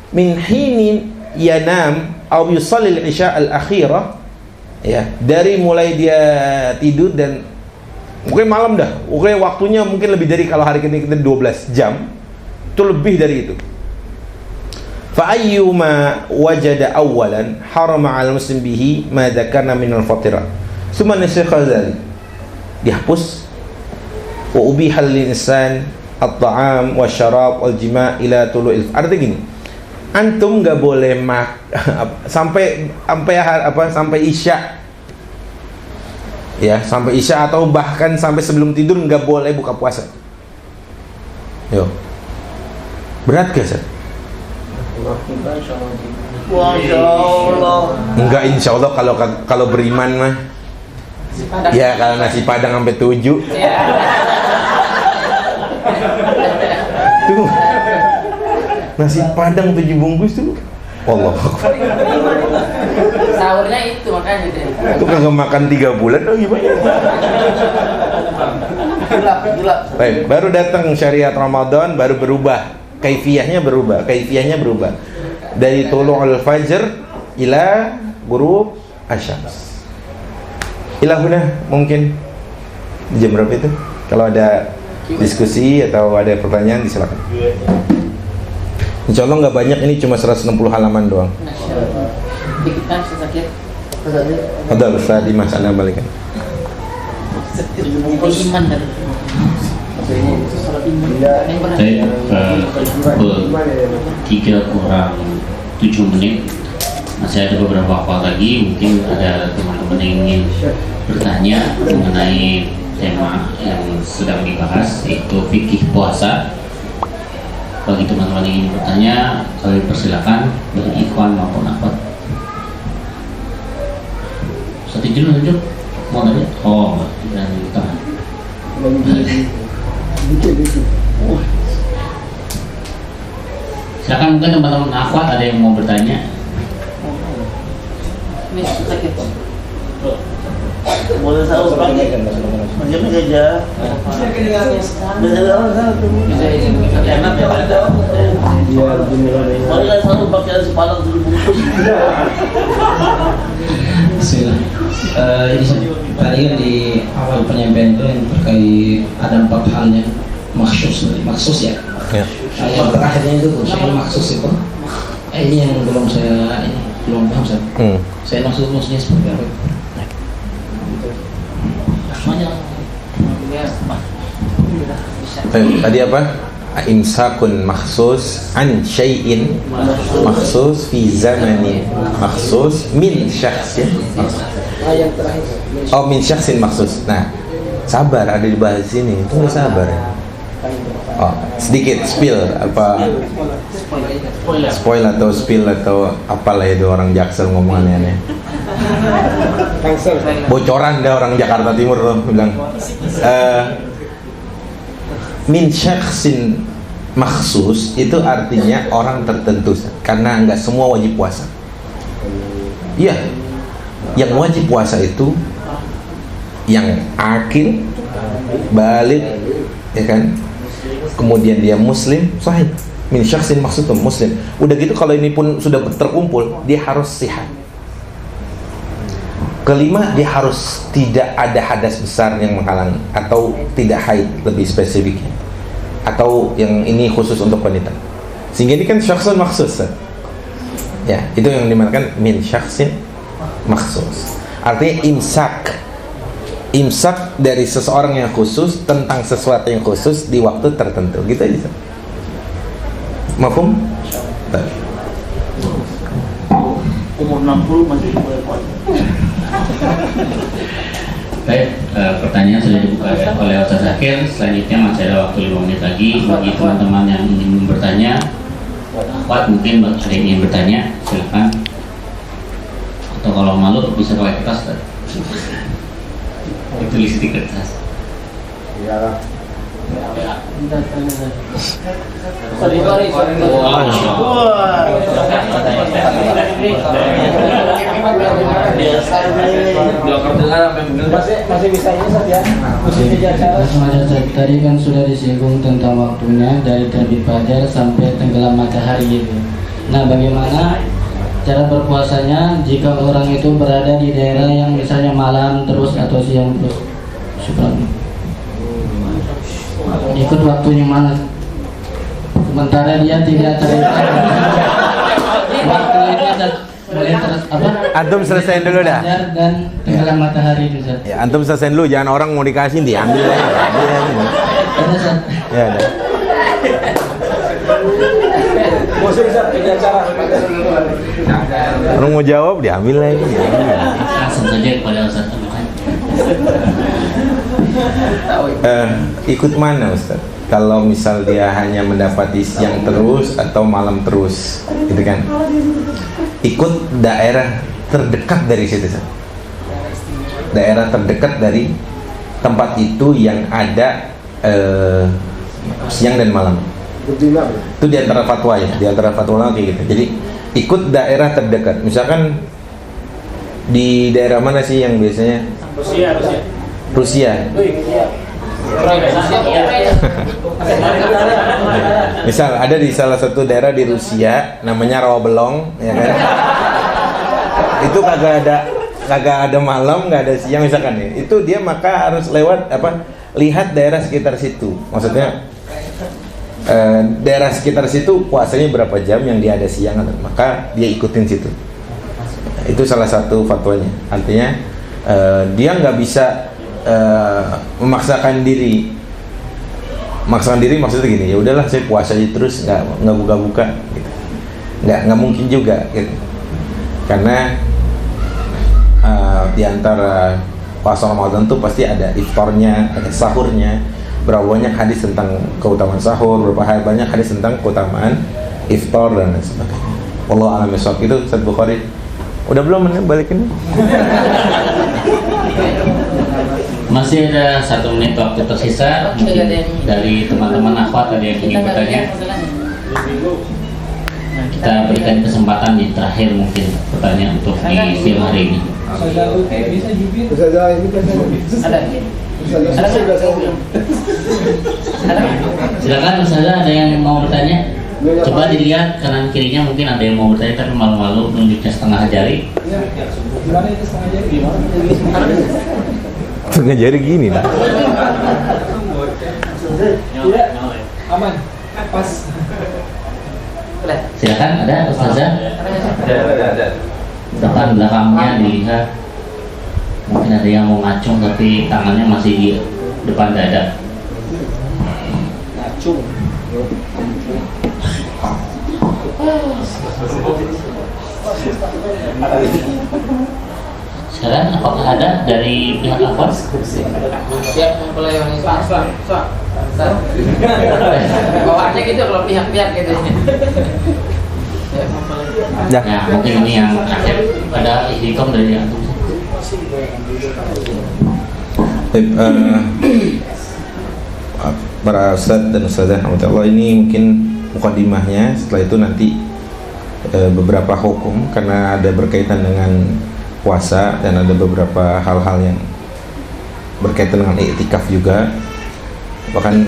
Min hinin yanam aw yusalli al-isya al-akhirah, ya, dari mulai dia tidur dan mungkin malam dah, mungkin waktunya mungkin lebih dari, kalau hari ini kita 12 jam, itu lebih dari itu. Fa ayyuma wajada awalan harama 'al muslim bihi ma dzakarna min al-fatirat. Summa nasikha dzalik, dihapus. Wa ubihal lil insan at-ta'am wa syarab wal jima' ila tulu'il. Artinya gini, antum nggak boleh sampai isya, ya, sampai isya atau bahkan sampai sebelum tidur nggak boleh buka puasa. Yo, berat gak sih? Masya Allah. Enggak, insya Allah kalau beriman mah. Ya, kalau nasi padang sampai 7. Tuh, nasi padang 7 bungkus tuh. Allah. Sahurnya itu makanya deh. Itu kagak makan 3 bulan atau gimana? Gila. Baik, baru datang syariat Ramadan, baru berubah. Kaifiyahnya berubah. Dari tulu'ul fajr ila ghurub asyams. Ilahuna mungkin jam berapa itu? Kalau ada diskusi atau ada pertanyaan, silakan. Insya Allah nggak banyak, ini cuma 160 halaman doang. Dikit kan sakit. Ada Ustaz Dimas, Anda balikan. Iman dari Saya 3 kurang 7 menit. Masih ada beberapa waktu lagi, mungkin ada teman-teman yang ingin bertanya mengenai tema yang sedang dibahas, yaitu fikih puasa. Bagi teman-teman yang ingin bertanya, kami persilakan dari ikhwan maupun akhwat. Satu lanjut, mau tanya? Oh, dan tangan. Silakan mungkin teman-teman akhwat ada yang mau bertanya. Ini sakit. Boleh sahur pagi. Macam ni saja. Bisa orang sana tu. Bisa enak ya Pak. Boleh sahur pakai nasi padang 7 bungkus. Bismillah. Tadi kan di awal penyampaian itu yang terkait ada 4 halnya maksus ya. Ya. Yang terakhirnya itu saya maksus itu. Ini yang belum paham saya. Saya maksudnya seperti apa? Tadi apa? Imsakun maksus an syai'in maksus fi zamanin maksus min syakhsin maksus. Oh, min syakhsin maksus. Nah, sabar, ada dibahas sini. Tunggu sabar. Oh, sedikit spill apa spoil atau spill atau apalah itu orang Jaksel ngomongannya. Bocoran dah orang Jakarta Timur tuh bilang. Min syakhsin maksus itu artinya orang tertentu, karena enggak semua wajib puasa. Iya, yang wajib puasa itu yang akil, balik, ya kan, kemudian dia muslim, sahih. Min syakhsin maksud muslim. Udah gitu kalau ini pun sudah terkumpul, dia harus sihat. Kelima, dia harus tidak ada hadas besar yang menghalangi, atau tidak haid lebih spesifiknya, atau yang ini khusus untuk wanita. Sehingga ini kan syakhsun maksus. Ya, itu yang dimaksudkan min syakhsin maksus. Artinya imsak dari seseorang yang khusus tentang sesuatu yang khusus di waktu tertentu. Gitu aja. Mafhum? Umur 60 masih boleh puasa. Baik, pertanyaan sudah dibuka oleh Ustaz Zakir. Selanjutnya masih ada waktu 5 menit lagi bagi teman-teman yang ingin bertanya. Akhwat mungkin ada yang ingin bertanya, silakan. Atau kalau malu bisa pakai kertas, tulis di kertas. Masih bisa ini saja. Tadi kan sudah disinggung tentang waktunya dari terbit fajar sampai tenggelam matahari itu. Nah, bagaimana cara berpuasanya jika orang itu berada di daerah yang misalnya malam terus atau siang terus? Syukran. Ikut waktunya mana? Sementara dia tidak terikat. Waktu itu mulai terus apa? Antum selesaiin dulu dah. Fajar dan tenggelam matahari itu. Ya, antum selesaiin dulu, jangan orang mau dikasih diambil aja. Ya, ada. Orang mau jawab diambil lagi. Langsung saja kepada Ustaz Muhammad. Ikut mana Ustaz? Kalau misal dia hanya mendapati siang terus atau malam terus, gitu kan? Ikut daerah terdekat dari situ, Ustaz. Daerah terdekat dari tempat itu yang ada siang dan malam. Itu di antara fatwa ya, di antara fatwa kayak gitu. Jadi ikut daerah terdekat. Misalkan di daerah mana sih yang biasanya? Rusia. Misal ada di salah satu daerah di Rusia namanya Rawabelong, ya kan? Itu kagak ada malam, nggak ada siang misalkan ya. Itu dia maka harus lewat lihat daerah sekitar situ. Maksudnya daerah sekitar situ puasanya berapa jam yang dia ada siang, maka dia ikutin situ. Itu salah satu fatwanya. Artinya dia nggak bisa memaksakan diri. Maksakan diri maksudnya gini, ya udahlah saya puasa aja terus, nggak buka-buka gitu. Nggak mungkin juga gitu. Karena di antara puasa Ramadan tuh pasti ada iftarnya, ada sahurnya. Berapa banyak hadis tentang keutamaan sahur, berapa banyak hadis tentang keutamaan iftar dan lain sebagainya. Wallahu a'lam bishawab. Itu Ustaz Bukhari. Udah belum balikin? Masih ada 1 menit waktu tersisa. Mungkin dari teman-teman akhwat ada yang ingin bertanya. kita berikan kesempatan yang terakhir mungkin pertanyaan untuk di siang hari ini. Silakan Ustazah, ada yang mau bertanya? Coba dilihat kanan kirinya, mungkin ada yang mau bertanya tapi malu-malu nunjuknya setengah jari. Setengah jari gini lah. Aman. Pas. Silakan, ada Ustazah? Ada. Depan belakangnya dilihat. Mungkin ada yang mau ngacung tapi tangannya masih di depan dada. Ngacung. Sekarang apakah ada dari pihak Afwas? Siap mempelai wanita. Bawaannya gitu kalau pihak-pihak gitu. Siap mempelai. Ya. Ya, mungkin ini yang terakhir. Ada istiqom dari antum. Baik, para ustadz dan ustadzah, Allah, ini mungkin mukadimahnya. Setelah itu nanti beberapa hukum, karena ada berkaitan dengan puasa dan ada beberapa hal-hal yang berkaitan dengan iktikaf juga. Bahkan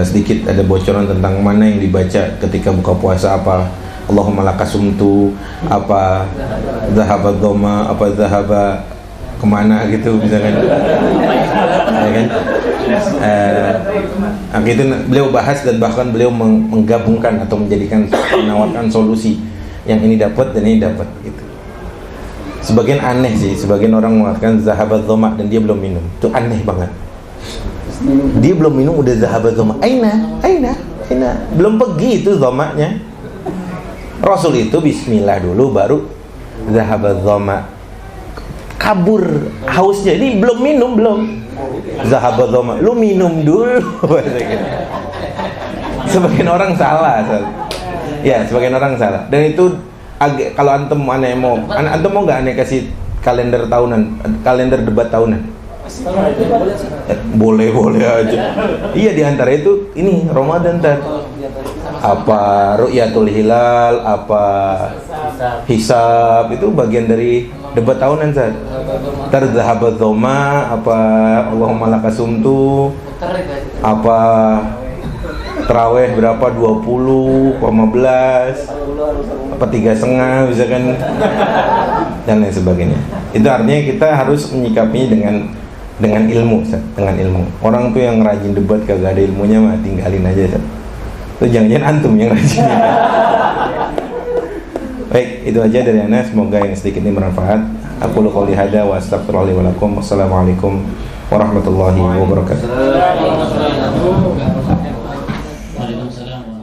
sedikit ada bocoran tentang mana yang dibaca ketika buka puasa, apa Allahumma lakasumtu, apa zahaba dhoma, apa zahaba kemana gitu misalkan, ya kan? Itu beliau bahas dan bahkan beliau menggabungkan atau menawarkan solusi yang ini dapat dan ini dapat gitu. Sebagian aneh sih, sebagian orang mengatakan zahabat dhoma dan dia belum minum, itu aneh banget. Dia belum minum udah zahabat dhoma, aina, belum pergi itu dhomanya. Rasul itu bismillah dulu baru zahabat dhoma, kabur hausnya. Ini belum minum, belum zahabat dhoma, lu minum dulu. Sebagian orang salah. Ya, sebagian orang salah. Dan itu kalau antum aneh mau nggak aneh kasih kalender tahunan, kalender debat tahunan? Boleh aja. Iya, diantara itu ini Ramadan tar. Apa ru'yatul hilal, apa hisab, itu bagian dari debat tahunan saat. Tar zahabat dhoma, apa Allahumma lakasumtu, apa terawih berapa, 20, 15, apa 3,5 misalkan, dan lain sebagainya. Itu artinya kita harus menyikapinya dengan ilmu, dengan ilmu. Orang tuh yang rajin debat kagak ada ilmunya mah tinggalin aja. Itu jangan-jangan antum yang rajin. Baik, itu aja dari Ana. Semoga yang sedikit ini bermanfaat. Aku qouli hada wa astaghfirullahi wa lakum. Wassalamualaikum warahmatullahi wabarakatuh. Waalaikumsalam.